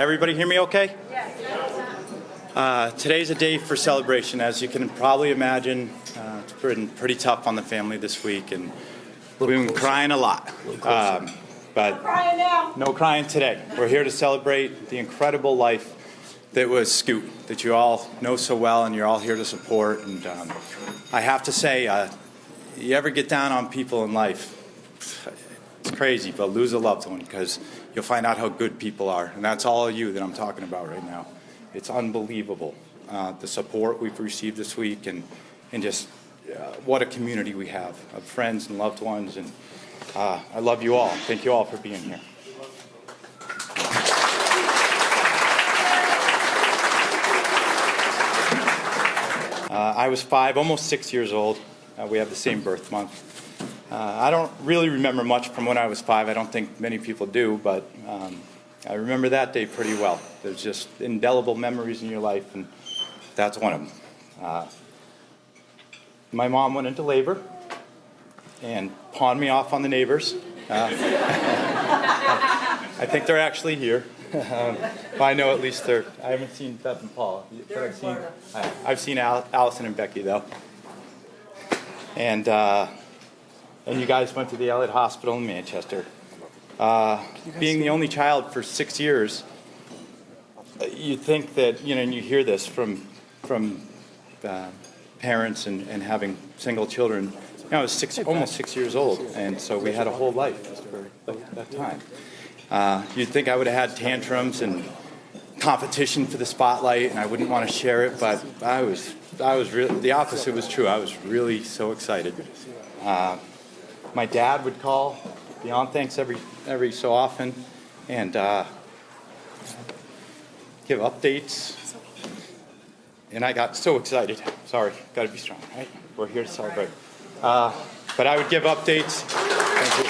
Everybody hear me okay? Today's a day for celebration. As you can probably imagine, it's been pretty tough on the family this week, and we've been crying a lot. But no crying today. We're here to celebrate the incredible life that was Scoot, that you all know so well, and you're all here to support. And I have to say, you ever get down on people in life, it's crazy, but lose a loved one, because you'll find out how good people are. And that's all of you that I'm talking about right now. It's unbelievable, the support we've received this week, and just what a community we have of friends and loved ones. And I love you all. Thank you all for being here. I was 5, almost 6 years old. We have the same birth month. I don't really remember much from when I was 5. I don't think many people do, but I remember that day pretty well. There's just indelible memories in your life, and that's one of them. My mom went into labor and pawned me off on the neighbors. I think they're actually here. I know at least they're. I haven't seen Beth and Paul, but I've seen Allison and Becky though. And you guys went to the Elliott Hospital in Manchester. Being the only child for 6 years, you think that, and you hear this from parents and having single children. I was almost 6 years old, and so we had a whole life for that time. You'd think I would have had tantrums and competition for the spotlight, and I wouldn't want to share it, but I was really, the opposite was true. I was really so excited. My dad would call beyond thanks every so often and give updates, and I got so excited. Sorry, got to be strong, right? We're here to celebrate. But I would give updates. Thank you.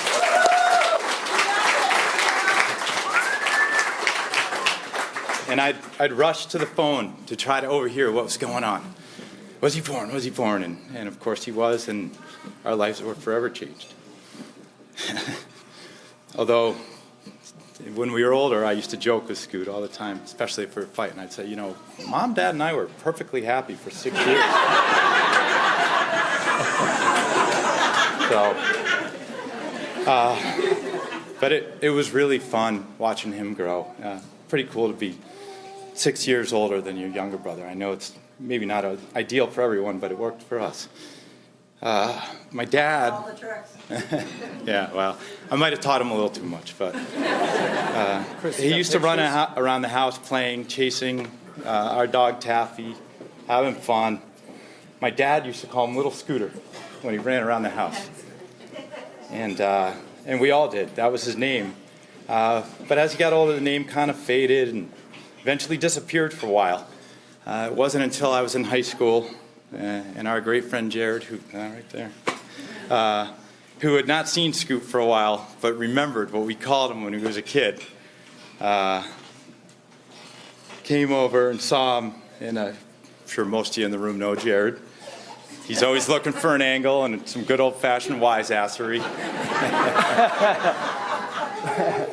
And I'd rush to the phone to try to overhear what was going on. Was he born? Was he born? And of course he was, and our lives were forever changed. Although, when we were older, I used to joke with Scoot all the time, especially if we were fighting. I'd say, Mom, Dad, and I were perfectly happy for 6 years. But it was really fun watching him grow. Pretty cool to be 6 years older than your younger brother. I know it's maybe not ideal for everyone, but it worked for us. My dad. All the tricks. Yeah, well, I might have taught him a little too much, but he used to run around the house playing, chasing our dog Taffy, having fun. My dad used to call him Little Scooter when he ran around the house, and we all did. That was his name. But as he got older, the name kind of faded and eventually disappeared for a while. It wasn't until I was in high school, and our great friend Jared, right there, who had not seen Scoot for a while, but remembered what we called him when he was a kid, came over and saw him, and I'm sure most of you in the room know Jared. He's always looking for an angle and some good old-fashioned wise-assery.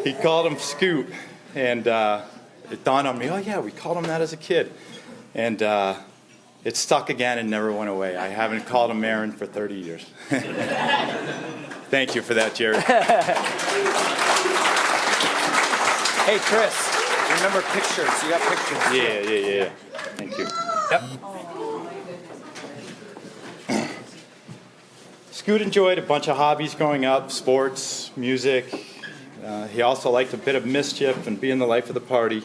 He called him Scoot, and it dawned on me, oh yeah, we called him that as a kid. And it stuck again and never went away. I haven't called him Aaron for 30 years. Thank you for that, Jared. Hey, Chris, remember pictures. You got pictures. Yeah. Thank you. Yep. Scoot enjoyed a bunch of hobbies growing up, sports, music. He also liked a bit of mischief and being the life of the party.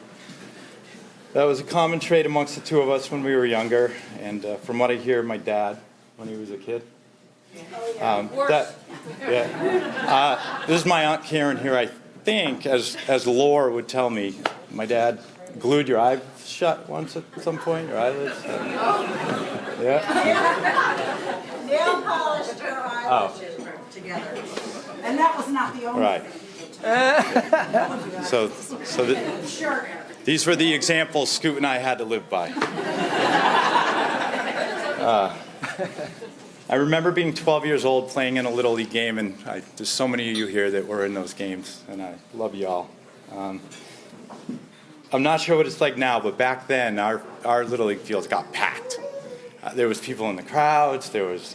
That was a common trait amongst the two of us when we were younger, and from what I hear, my dad, when he was a kid. This is my Aunt Karen here. I think, as lore would tell me, my dad glued your eyes shut once at some point, your eyelids. Yeah. Nail polished her eyelashes together, and that was not the only. Right. So these were the examples Scoot and I had to live by. I remember being 12 years old playing in a Little League game, and there's so many of you here that were in those games, and I love you all. I'm not sure what it's like now, but back then our Little League fields got packed. There was people in the crowds. There was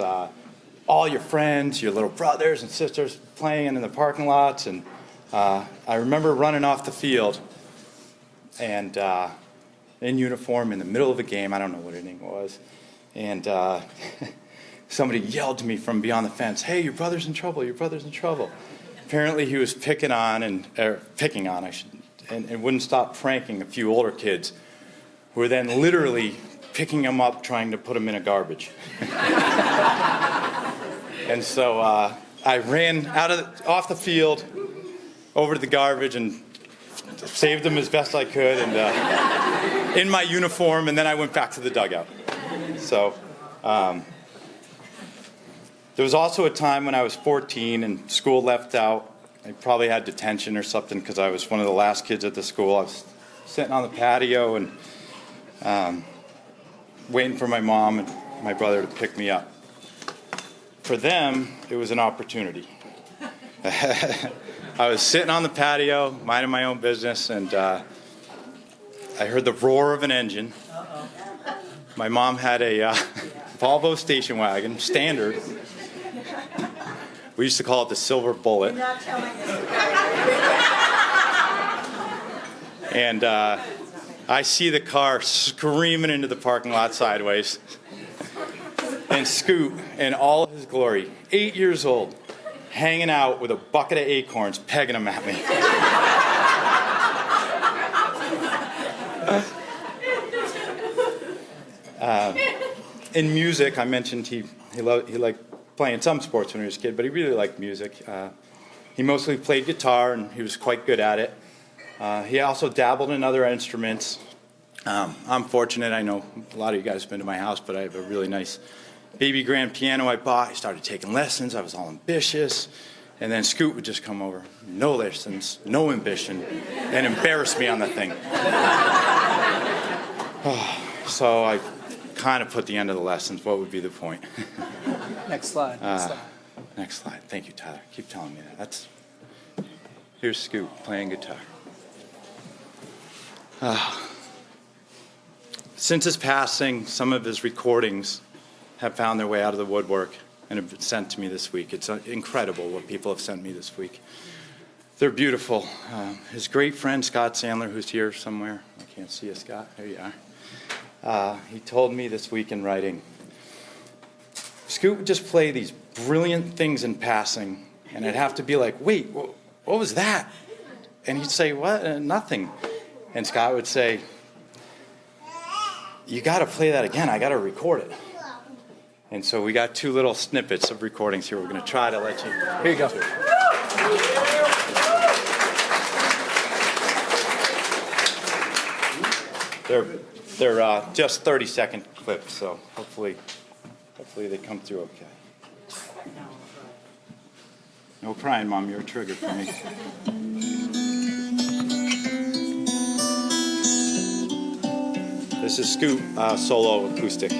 all your friends, your little brothers and sisters playing in the parking lots. And I remember running off the field and in uniform in the middle of a game. I don't know what inning it was. And somebody yelled to me from beyond the fence, "Hey, your brother's in trouble, your brother's in trouble." Apparently he was picking on, and wouldn't stop pranking a few older kids who were then literally picking him up, trying to put him in a garbage. And so I ran off the field over to the garbage and saved him as best I could, and in my uniform, and then I went back to the dugout. So there was also a time when I was 14 and school left out. I probably had detention or something because I was one of the last kids at the school. I was sitting on the patio and waiting for my mom and my brother to pick me up. For them, it was an opportunity. I was sitting on the patio, minding my own business, and I heard the roar of an engine. My mom had a Volvo station wagon, standard. We used to call it the Silver Bullet. You're not telling us. And I see the car screaming into the parking lot sideways. And Scoot, in all of his glory, 8 years old, hanging out with a bucket of acorns, pegging them at me. In music, I mentioned he liked playing some sports when he was a kid, but he really liked music. He mostly played guitar, and he was quite good at it. He also dabbled in other instruments. I'm fortunate. I know a lot of you guys have been to my house, but I have a really nice baby grand piano I bought. I started taking lessons. I was all ambitious. And then Scoot would just come over, no lessons, no ambition, and embarrass me on the thing. So I kind of put the end of the lessons. What would be the point? Next slide. Next slide. Thank you, Tyler. Keep telling me that. Here's Scoot playing guitar. Since his passing, some of his recordings have found their way out of the woodwork and have been sent to me this week. It's incredible what people have sent me this week. They're beautiful. His great friend, Scott Sandler, who's here somewhere. I can't see you, Scott. There you are. He told me this week in writing, Scoot would just play these brilliant things in passing, and I'd have to be like, wait, what was that? And he'd say, what? Nothing. And Scott would say, you got to play that again. I got to record it. And so we got two little snippets of recordings here. We're going to try to let you. Here you go. They're just 30-second clips, so hopefully they come through okay. No crying, Mom. You're a trigger for me. This is Scoot solo acoustic.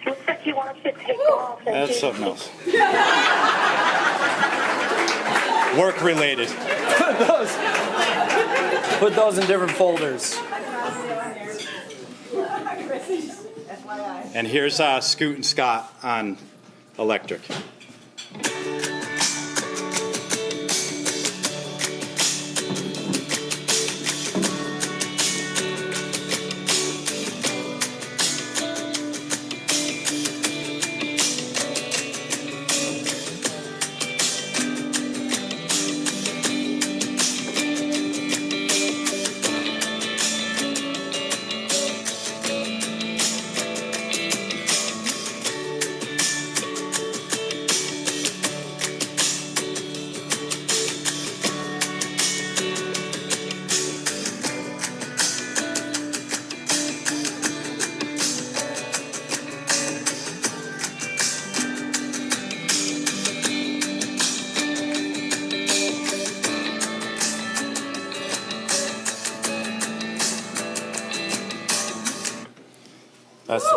Looks like you want to take off. That's something else. Work related. Put those in different folders. And here's Scoot and Scott on electric.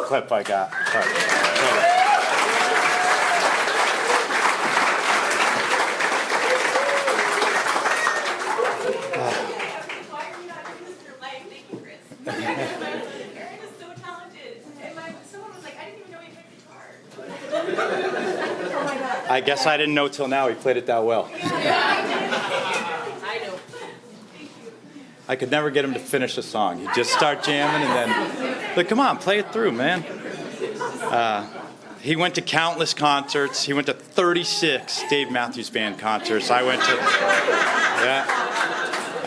clip I got. Sorry. I guess I didn't know till now he played it that well. I know. I could never get him to finish a song. He'd just start jamming and then, like, come on, play it through, man. He went to countless concerts. He went to 36 Dave Matthews Band concerts. I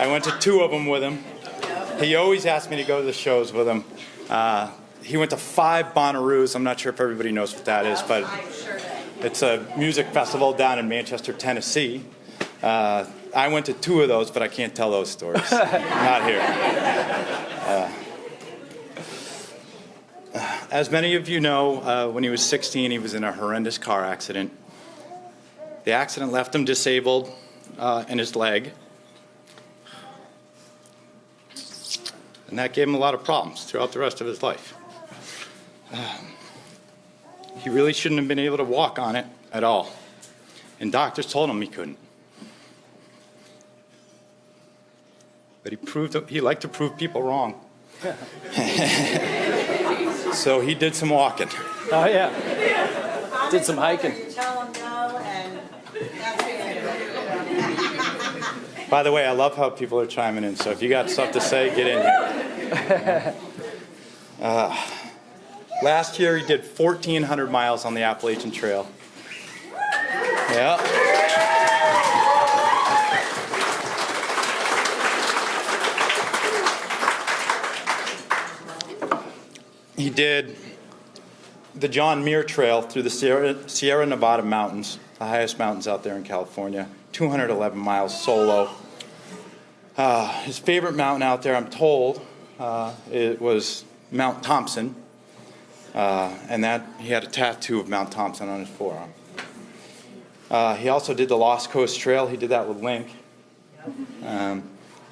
went to 2 of them with him. He always asked me to go to the shows with him. He went to 5 Bonnaroos. I'm not sure if everybody knows what that is, but it's a music festival down in Manchester, Tennessee. I went to 2 of those, but I can't tell those stories. Not here. As many of you know, when he was 16, he was in a horrendous car accident. The accident left him disabled in his leg. And that gave him a lot of problems throughout the rest of his life. He really shouldn't have been able to walk on it at all. And doctors told him he couldn't. But he liked to prove people wrong. So he did some walking. Oh, yeah. Did some hiking. Tell them no, and that's it. By the way, I love how people are chiming in, so if you got stuff to say, get in here. Last year, he did 1,400 miles on the Appalachian Trail. Yeah. He did the John Muir Trail through the Sierra Nevada mountains, the highest mountains out there in California, 211 miles solo. His favorite mountain out there, I'm told, it was Mount Thompson, and that he had a tattoo of Mount Thompson on his forearm. He also did the Lost Coast Trail. He did that with Link. He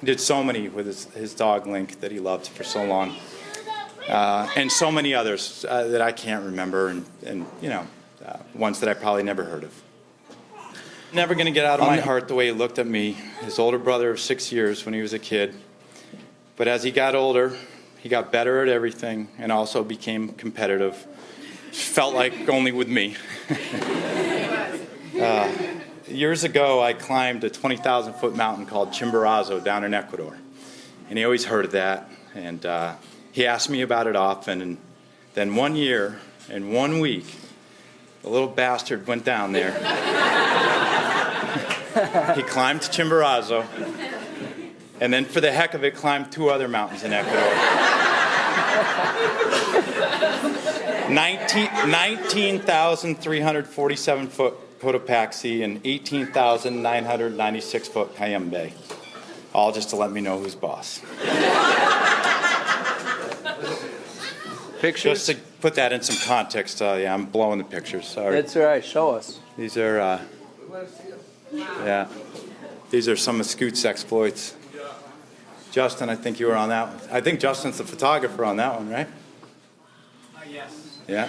did so many with his dog Link that he loved for so long. And so many others that I can't remember, and ones that I probably never heard of. Never going to get out of my heart the way he looked at me, his older brother of 6 years when he was a kid. But as he got older, he got better at everything and also became competitive. Felt like only with me. Years ago, I climbed a 20,000-foot mountain called Chimborazo down in Ecuador. And he always heard of that, and he asked me about it often, and then one year, in 1 week, the little bastard went down there. He climbed Chimborazo, and then for the heck of it, climbed 2 other mountains in Ecuador. 19,347-foot Cotopaxi and 18,996-foot Cayambe. All just to let me know who's boss. Pictures? Just to put that in some context, yeah, I'm blowing the pictures, sorry. That's all right. Show us. These are, these are some of Scoot's exploits. Justin, I think you were on that one. I think Justin's the photographer on that one, right? Yes. Yeah.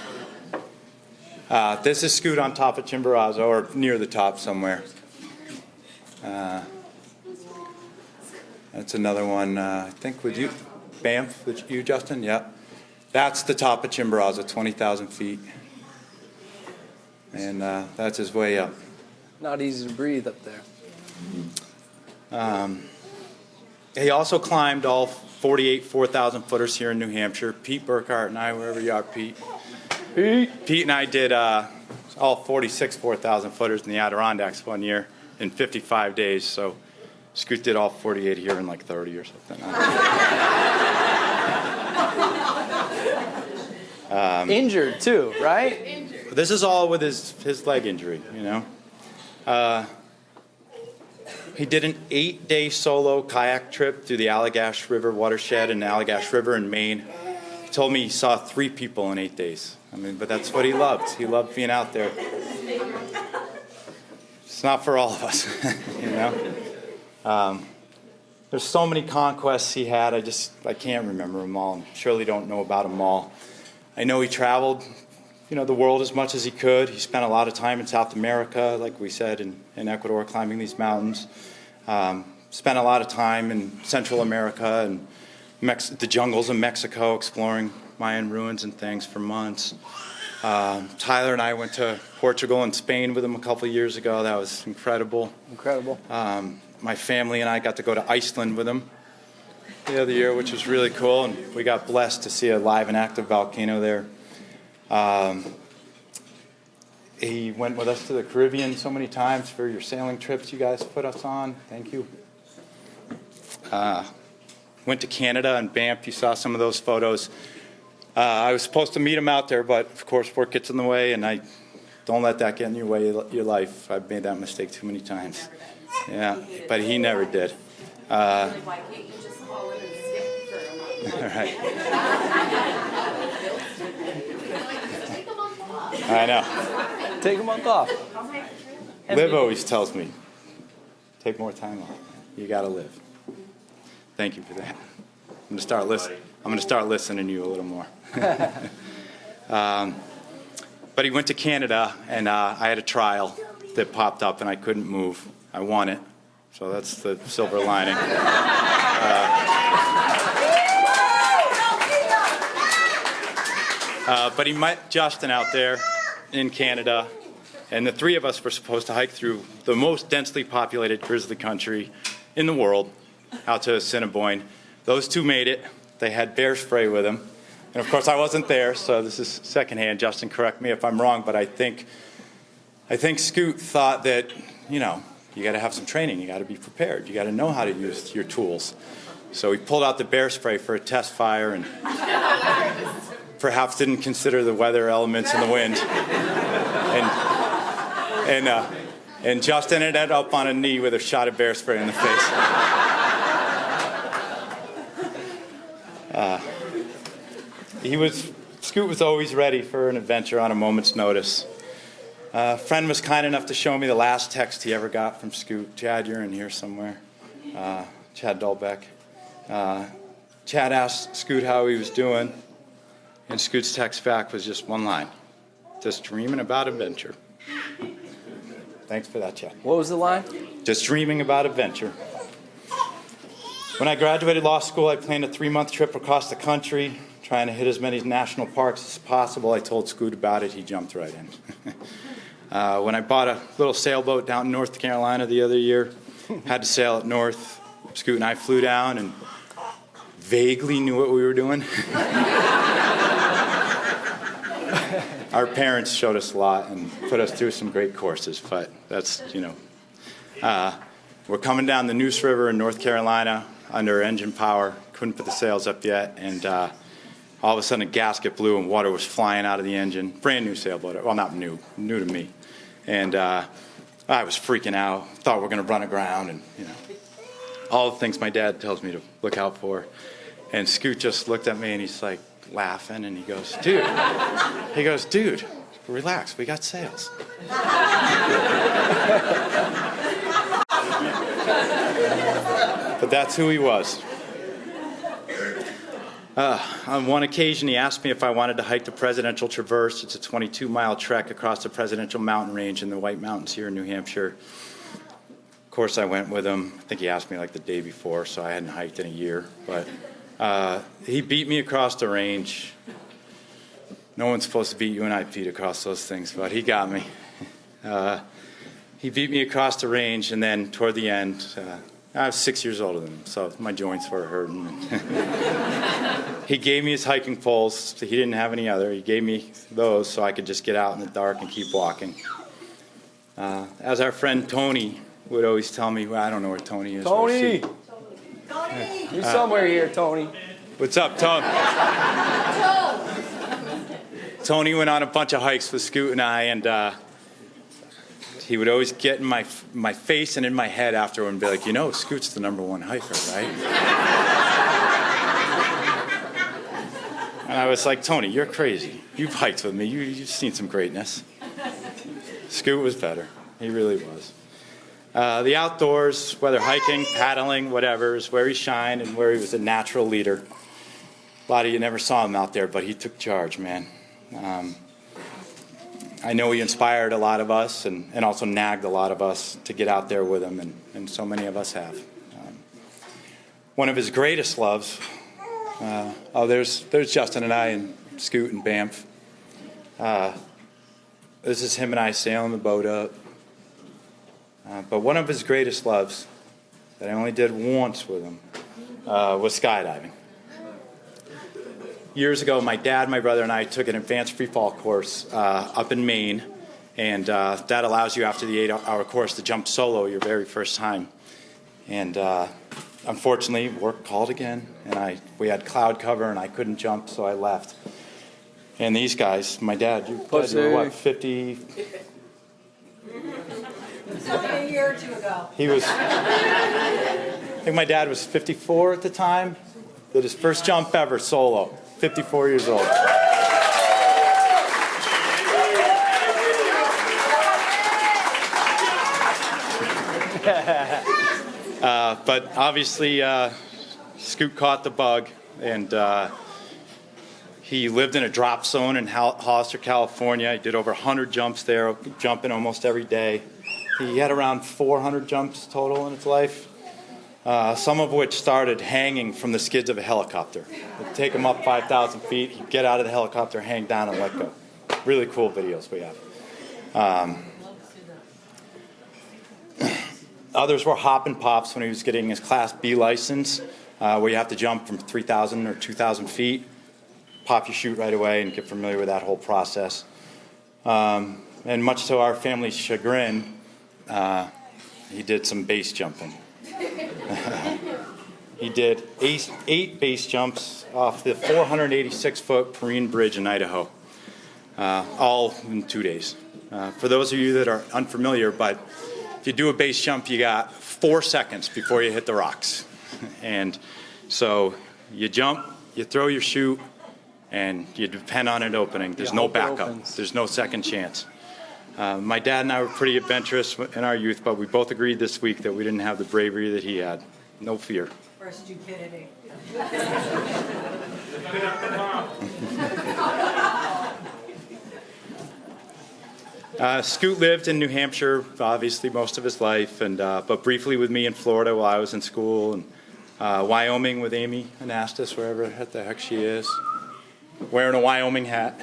This is Scoot on top of Chimborazo, or near the top somewhere. That's another one, I think, with you, Banff, with you, Justin? Yeah. That's the top of Chimborazo, 20,000 feet. And that's his way up. Not easy to breathe up there. He also climbed all 48 4,000-footers here in New Hampshire. Pete Burkhart and I, wherever you are, Pete. Pete and I did all 46 4,000-footers in the Adirondacks one year in 55 days. So Scoot did all 48 here in like 30 or something. Injured too, right? This is all with his leg injury, you know. He did an 8-day solo kayak trip through the Allagash River watershed in Allagash River in Maine. He told me he saw 3 people in 8 days. I mean, but that's what he loved. He loved being out there. It's not for all of us, you know. There's so many conquests he had. I can't remember them all, and surely don't know about them all. I know he traveled, the world as much as he could. He spent a lot of time in South America, like we said, in Ecuador, climbing these mountains. Spent a lot of time in Central America and the jungles of Mexico, exploring Mayan ruins and things for months. Tyler and I went to Portugal and Spain with him a couple of years ago. That was incredible. Incredible. My family and I got to go to Iceland with him the other year, which was really cool, and we got blessed to see a live and active volcano there. He went with us to the Caribbean so many times for your sailing trips you guys put us on. Thank you. Went to Canada and Banff. You saw some of those photos. I was supposed to meet him out there, but of course work gets in the way, and I don't let that get in your way of your life. I've made that mistake too many times. Yeah, but he never did. Why can't you just call in and skip for a month? All right. Take a month off. I know. Take a month off. Liv always tells me, take more time off. You got to live. Thank you for that. I'm going to start listening to you a little more. But he went to Canada, and I had a trial that popped up, and I couldn't move. I won it, so that's the silver lining. But he met Justin out there in Canada, and the three of us were supposed to hike through the most densely populated grizzly country in the world, out to Assiniboine. Those two made it. They had bear spray with them. And of course I wasn't there, so this is secondhand. Justin, correct me if I'm wrong, but I think Scoot thought that, you got to have some training. You got to be prepared. You got to know how to use your tools. So he pulled out the bear spray for a test fire and perhaps didn't consider the weather elements and the wind. And Justin ended up on a knee with a shot of bear spray in the face. Scoot was always ready for an adventure on a moment's notice. A friend was kind enough to show me the last text he ever got from Scoot. Chad, you're in here somewhere. Chad Dahlbeck. Chad asked Scoot how he was doing, and Scoot's text back was just one line. Just dreaming about adventure. Thanks for that, Chad. What was the line? Just dreaming about adventure. When I graduated law school, I planned a 3-month trip across the country, trying to hit as many national parks as possible. I told Scoot about it. He jumped right in. When I bought a little sailboat down in North Carolina the other year, had to sail it north, Scoot and I flew down and vaguely knew what we were doing. Our parents showed us a lot and put us through some great courses, but that's, we're coming down the Neuse River in North Carolina under engine power. Couldn't put the sails up yet, and all of a sudden a gasket blew and water was flying out of the engine. Brand new sailboat. Well, not new to me. And I was freaking out. Thought we were going to run aground, and all the things my dad tells me to look out for. And Scoot just looked at me and he's like laughing, and he goes, dude, relax, we got sails. But that's who he was. On one occasion, he asked me if I wanted to hike the Presidential Traverse. It's a 22-mile trek across the Presidential Mountain Range in the White Mountains here in New Hampshire. Of course, I went with him. I think he asked me like the day before, so I hadn't hiked in a year. But he beat me across the range. No one's supposed to beat you and I, Pete, across those things, but he got me. He beat me across the range, and then toward the end, I was 6 years older than him, so my joints were hurting. He gave me his hiking poles. He didn't have any other. He gave me those so I could just get out in the dark and keep walking. As our friend Tony would always tell me, well, I don't know where Tony is. Tony! You're somewhere here, Tony. What's up, Tony? Tony went on a bunch of hikes with Scoot and I, and he would always get in my face and in my head afterward and be like, Scoot's the #1 hiker, right? And I was like, Tony, you're crazy. You've hiked with me. You've seen some greatness. Scoot was better. He really was. The outdoors, whether hiking, paddling, whatever, is where he shined and where he was a natural leader. A lot of you never saw him out there, but he took charge, man. I know he inspired a lot of us and also nagged a lot of us to get out there with him, and so many of us have. One of his greatest loves, there's Justin and I and Scoot and Banff. This is him and I sailing the boat up. But one of his greatest loves that I only did once with him was skydiving. Years ago, my dad, my brother, and I took an advanced free fall course up in Maine, and that allows you after the 8-hour course to jump solo your very first time. And unfortunately, work called again, and we had cloud cover, and I couldn't jump, so I left. And these guys, my dad, you were what, 50? It's only a year or two ago. He was, I think my dad was 54 at the time. Did his first jump ever solo, 54 years old. But obviously, Scoot caught the bug, and he lived in a drop zone in Hollister, California. He did over 100 jumps there, jumping almost every day. He had around 400 jumps total in his life, some of which started hanging from the skids of a helicopter. They'd take him up 5,000 feet, he'd get out of the helicopter, hang down, and let go. Really cool videos we have. Others were hop and pops when he was getting his Class B license, where you have to jump from 3,000 or 2,000 feet, pop your chute right away, and get familiar with that whole process. And much to our family's chagrin, he did some base jumping. He did 8 base jumps off the 486-foot Perrine Bridge in Idaho, all in 2 days. For those of you that are unfamiliar, but if you do a base jump, you got 4 seconds before you hit the rocks. And so you jump, you throw your chute, and you depend on it opening. There's no backup. There's no second chance. My dad and I were pretty adventurous in our youth, but we both agreed this week that we didn't have the bravery that he had. No fear. Or stupidity. Scoot lived in New Hampshire, obviously, most of his life, and but briefly with me in Florida while I was in school, and Wyoming with Amy Anastas, wherever the heck she is, wearing a Wyoming hat.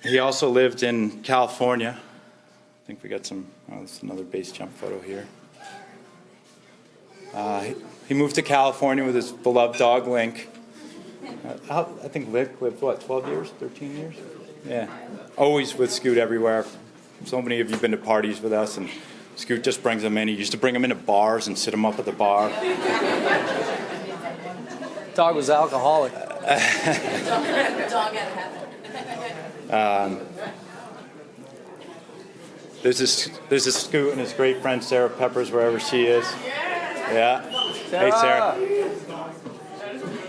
He also lived in California. I think we got some, there's another base jump photo here. He moved to California with his beloved dog, Link. I think Link lived, 12 years, 13 years? Yeah. Always with Scoot everywhere. So many of you have been to parties with us, and Scoot just brings them in. He used to bring them into bars and sit them up at the bar. Dog was alcoholic. Dog out of heaven. There's this Scoot and his great friend Sarah Peppers, wherever she is. Yeah. Hey, Sarah.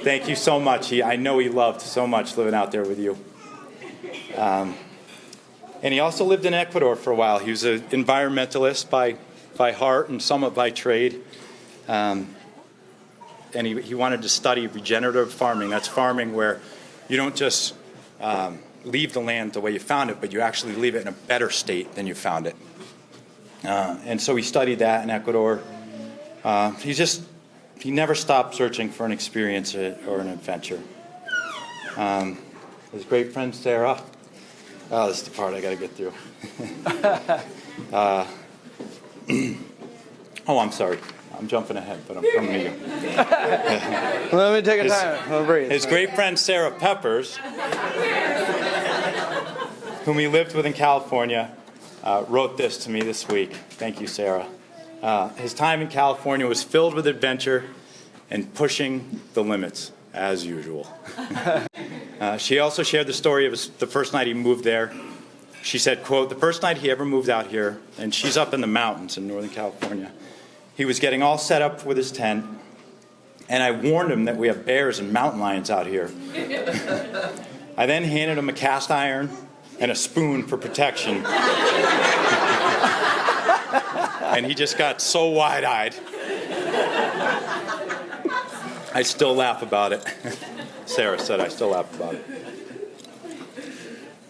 Thank you so much. I know he loved so much living out there with you. And he also lived in Ecuador for a while. He was an environmentalist by heart and somewhat by trade. And he wanted to study regenerative farming. That's farming where you don't just leave the land the way you found it, but you actually leave it in a better state than you found it. And so he studied that in Ecuador. He never stopped searching for an experience or an adventure. His great friend Sarah. Oh, this is the part I got to get through. Oh, I'm sorry. I'm jumping ahead, but I'm coming to you. Let me take a time. I'll breathe. His great friend Sarah Peppers, whom he lived with in California, wrote this to me this week. Thank you, Sarah. His time in California was filled with adventure and pushing the limits, as usual. She also shared the story of the first night he moved there. She said, quote, "The first night he ever moved out here," and she's up in the mountains in Northern California, "he was getting all set up with his tent, and I warned him that we have bears and mountain lions out here. I then handed him a cast iron, and a spoon for protection. And he just got so wide-eyed. I still laugh about it. Sarah said I still laugh about it.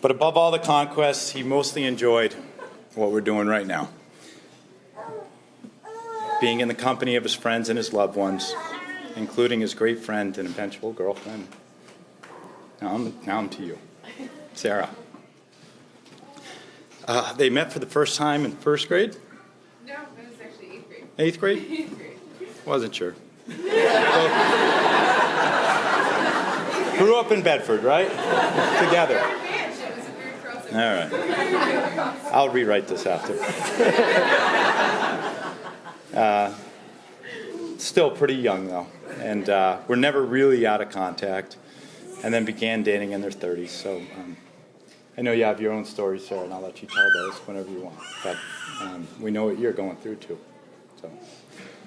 But above all the conquests, he mostly enjoyed what we're doing right now. Being in the company of his friends and his loved ones, including his great friend and eventual girlfriend. Now I'm to you, Sarah. They met for the first time in first grade? No, it was actually 8th grade. 8th grade? 8th grade. Wasn't sure. Grew up in Bedford, right? Together. It was a weird crossing. All right. I'll rewrite this after. Still pretty young, though. And we're never really out of contact. And then began dating in their 30s. So I know you have your own stories, Sarah, and I'll let you tell those whenever you want. But we know what you're going through, too. So,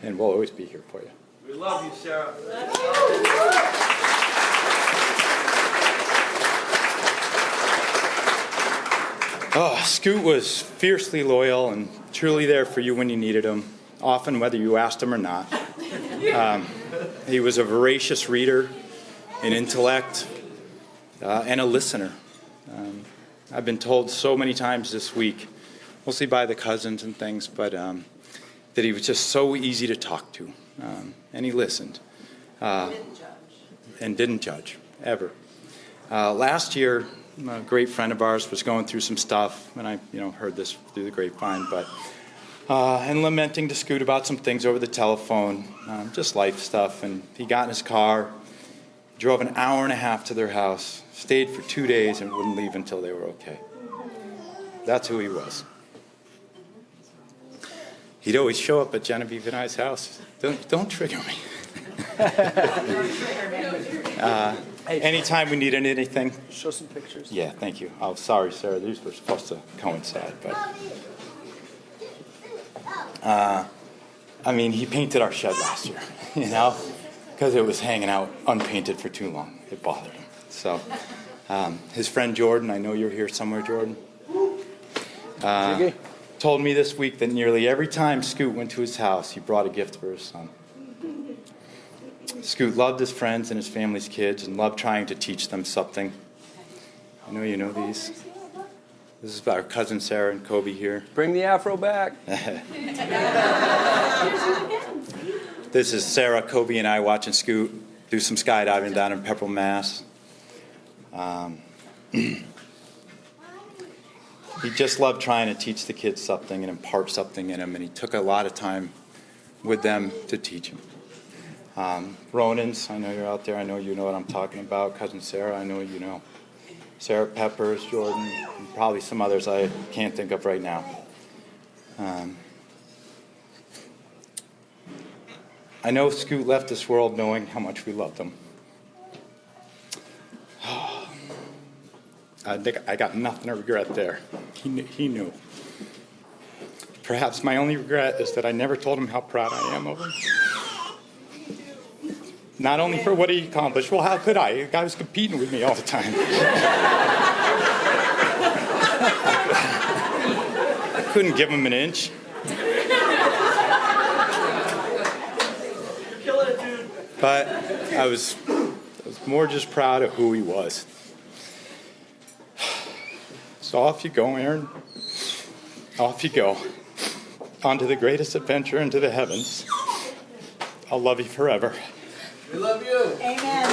and we'll always be here for you. We love you, Sarah. Oh, Scoot was fiercely loyal and truly there for you when you needed him, often whether you asked him or not. He was a voracious reader, an intellect, and a listener. I've been told so many times this week, mostly by the cousins and things, but that he was just so easy to talk to, and he listened. And didn't judge, ever. Last year, a great friend of ours was going through some stuff, and I heard this through the grapevine, but and lamenting to Scoot about some things over the telephone, just life stuff. And he got in his car, drove an hour and a half to their house, stayed for 2 days, and wouldn't leave until they were okay. That's who he was. He'd always show up at Genevieve and I's house. Don't trigger me. Anytime we needed anything. Show some pictures. Yeah, thank you. Oh, sorry, Sarah. These were supposed to coincide, but he painted our shed last year, because it was hanging out unpainted for too long. It bothered him. So, his friend Jordan, I know you're here somewhere, Jordan, told me this week that nearly every time Scoot went to his house, he brought a gift for his son. Scoot loved his friends and his family's kids and loved trying to teach them something. I know you know these. This is our cousin Sarah and Kobe here. Bring the afro back. This is Sarah, Kobe, and I watching Scoot do some skydiving down in Pepperell, Mass. He just loved trying to teach the kids something and impart something in them, and he took a lot of time with them to teach them. Ronan's, I know you're out there. I know you know what I'm talking about. Cousin Sarah, I know you know. Sarah Peppers, Jordan, and probably some others I can't think of right now. I know Scoot left this world knowing how much we loved him. I think I got nothing to regret there. He knew. Perhaps my only regret is that I never told him how proud I am of him. Not only for what he accomplished. Well, how could I? The guy was competing with me all the time. I couldn't give him an inch. But I was more just proud of who he was. So off you go, Aaron. Off you go. On to the greatest adventure into the heavens. I'll love you forever. We love you. Amen.